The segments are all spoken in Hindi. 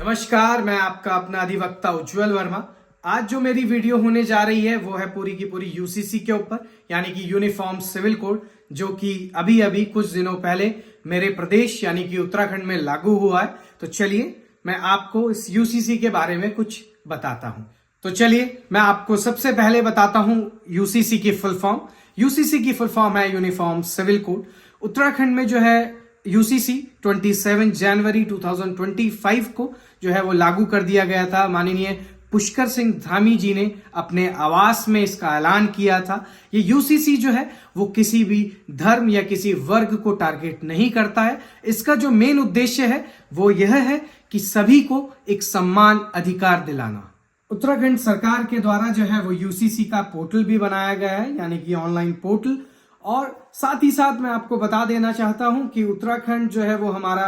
नमस्कार, मैं आपका अपना अधिवक्ता उज्जवल वर्मा। आज जो मेरी वीडियो होने जा रही है वो है पूरी की पूरी यूसीसी के ऊपर, यानी कि यूनिफॉर्म सिविल कोड, जो कि अभी अभी कुछ दिनों पहले मेरे प्रदेश यानी कि उत्तराखंड में लागू हुआ है। तो चलिए मैं आपको इस यूसीसी के बारे में कुछ बताता हूं। तो चलिए मैं आपको सबसे पहले बताता हूं यूसीसी की फुल फॉर्म। यूसीसी की फुल फॉर्म है यूनिफॉर्म सिविल कोड। उत्तराखंड में जो है यूसीसी 27 जनवरी 2025 को जो है वो लागू कर दिया गया था। माननीय पुष्कर सिंह धामी जी ने अपने आवास में इसका ऐलान किया था। ये यूसीसी जो है वो किसी भी धर्म या किसी वर्ग को टारगेट नहीं करता है। इसका जो मेन उद्देश्य है वो यह है कि सभी को एक समान अधिकार दिलाना। उत्तराखंड सरकार के द्वारा जो है वो यूसीसी का पोर्टल भी बनाया गया है, यानी कि ऑनलाइन पोर्टल। और साथ ही साथ मैं आपको बता देना चाहता हूं कि उत्तराखंड जो है वो हमारा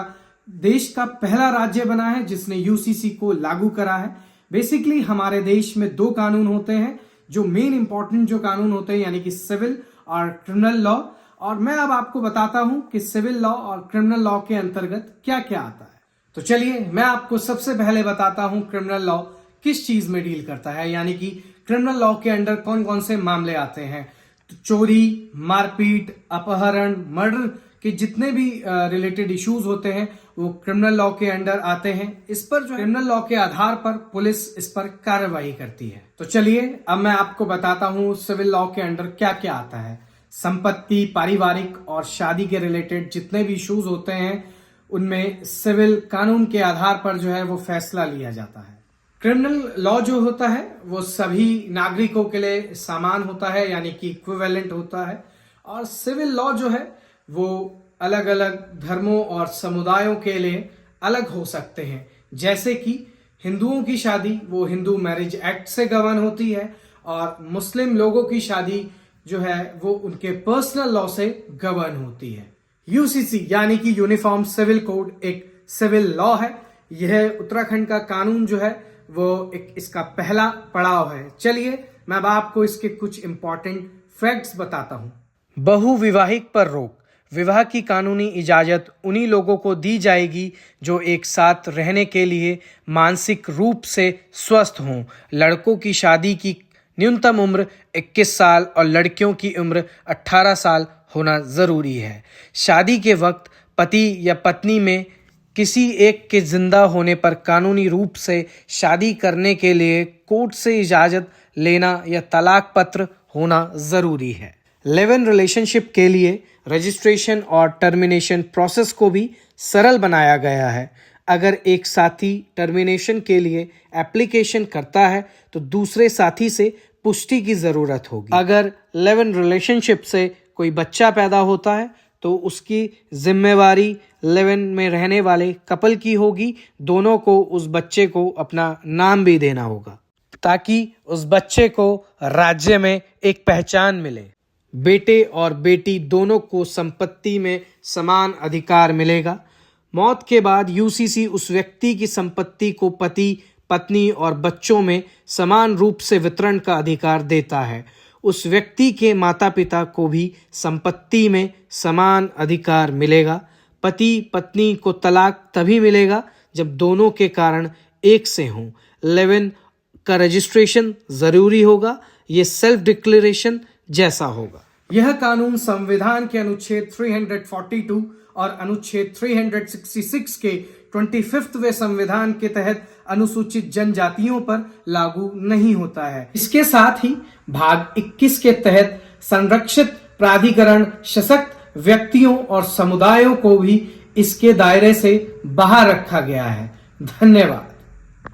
देश का पहला राज्य बना है जिसने यूसीसी को लागू करा है। बेसिकली हमारे देश में दो कानून होते हैं जो मेन इंपॉर्टेंट जो कानून होते हैं, यानी कि सिविल और क्रिमिनल लॉ। और मैं अब आपको बताता हूं कि सिविल लॉ और क्रिमिनल लॉ के अंतर्गत क्या क्या आता है। तो चलिए मैं आपको सबसे पहले बताता हूं क्रिमिनल लॉ किस चीज में डील करता है, यानी कि क्रिमिनल लॉ के अंडर कौन कौन से मामले आते हैं। तो चोरी, मारपीट, अपहरण, मर्डर के जितने भी रिलेटेड इश्यूज होते हैं वो क्रिमिनल लॉ के अंडर आते हैं। इस पर जो क्रिमिनल लॉ के आधार पर पुलिस इस पर कार्रवाई करती है। तो चलिए अब मैं आपको बताता हूं सिविल लॉ के अंडर क्या क्या आता है। संपत्ति, पारिवारिक और शादी के रिलेटेड जितने भी इश्यूज होते हैं उनमें सिविल कानून के आधार पर जो है वो फैसला लिया जाता है। क्रिमिनल लॉ जो होता है वो सभी नागरिकों के लिए समान होता है, यानी कि इक्विवेलेंट होता है। और सिविल लॉ जो है वो अलग अलग धर्मों और समुदायों के लिए अलग हो सकते हैं। जैसे कि हिंदुओं की शादी वो हिंदू मैरिज एक्ट से गवर्न होती है, और मुस्लिम लोगों की शादी जो है वो उनके पर्सनल लॉ से गवर्न होती है। यूसीसी यानी कि यूनिफॉर्म सिविल कोड एक सिविल लॉ है। यह उत्तराखंड का कानून जो है वो एक इसका पहला पड़ाव है। चलिए मैं अब आपको इसके कुछ इंपॉर्टेंट फैक्ट्स बताता हूं। बहुविवाहिक पर रोक। विवाह की कानूनी इजाजत उन्हीं लोगों को दी जाएगी जो एक साथ रहने के लिए मानसिक रूप से स्वस्थ हों। लड़कों की शादी की न्यूनतम उम्र 21 साल और लड़कियों की उम्र 18 साल होना जरूरी है। शादी के वक्त पति या पत्नी में किसी एक के जिंदा होने पर कानूनी रूप से शादी करने के लिए कोर्ट से इजाजत लेना या तलाक पत्र होना जरूरी है। लिव इन रिलेशनशिप के लिए रजिस्ट्रेशन और टर्मिनेशन प्रोसेस को भी सरल बनाया गया है। अगर एक साथी टर्मिनेशन के लिए एप्लीकेशन करता है तो दूसरे साथी से पुष्टि की जरूरत होगी। अगर लिव इन रिलेशनशिप से कोई बच्चा पैदा होता है तो उसकी जिम्मेवारी लिव इन में रहने वाले कपल की होगी। दोनों को उस बच्चे को अपना नाम भी देना होगा ताकि उस बच्चे को राज्य में एक पहचान मिले। बेटे और बेटी दोनों को संपत्ति में समान अधिकार मिलेगा। मौत के बाद यूसीसी उस व्यक्ति की संपत्ति को पति, पत्नी और बच्चों में समान रूप से वितरण का अधिकार देता है। उस व्यक्ति के माता पिता को भी संपत्ति में समान अधिकार मिलेगा। पति पत्नी को तलाक तभी मिलेगा जब दोनों के कारण एक से हों। लिव इन का रजिस्ट्रेशन जरूरी होगा। ये सेल्फ डिक्लेरेशन जैसा होगा। यह कानून संविधान के अनुच्छेद 342 और अनुच्छेद 366 के 25वें संविधान के तहत अनुसूचित जनजातियों पर लागू नहीं होता है। इसके साथ ही भाग 21 के तहत संरक्षित प्राधिकरण सशक्त व्यक्तियों और समुदायों को भी इसके दायरे से बाहर रखा गया है। धन्यवाद।